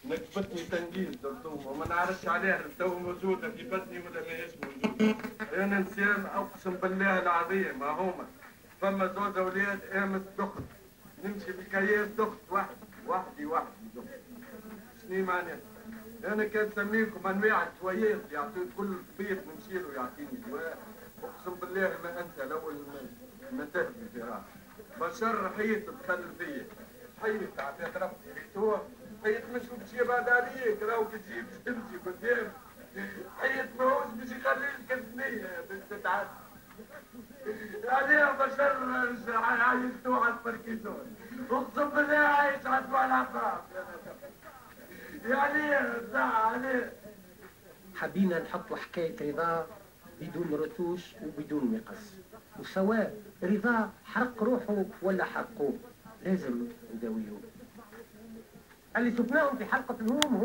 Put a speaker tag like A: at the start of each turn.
A: نكبتني تنجيز دكتور وما نعرفش عليها تو موجودة في بطني ولا ماهيش موجودة. أنا إنسان أقسم بالله العظيم ما هما فما زوز أولاد أمس دخت نمشي بالكياس دخت وحدي دخت. شنو معناها؟ أنا كان سميكم أنواع الدويات يعطيني كل طبيب نمشي له يعطيني دواء أقسم بالله ما أنت الأول ما تهدي في راحة. بشر حيط دخل فيا حيط عطيت ربي ريتوه حيط مش بشي بعد عليك راهو بتجيب تمشي قدام حيط ماهوش باش يخليك كالثنية باش تتعدى عليها بشر عايشتوه على البركيزون اقسم بالله عايش على دواء العفاف يعني ساعة عليه.
B: حبينا نحطوا حكاية رضا بدون رتوش وبدون نقص، وسواء رضا حرق روحه ولا حرقوه لازم نداويهم. اللي شفناهم في حلقة الهوم هم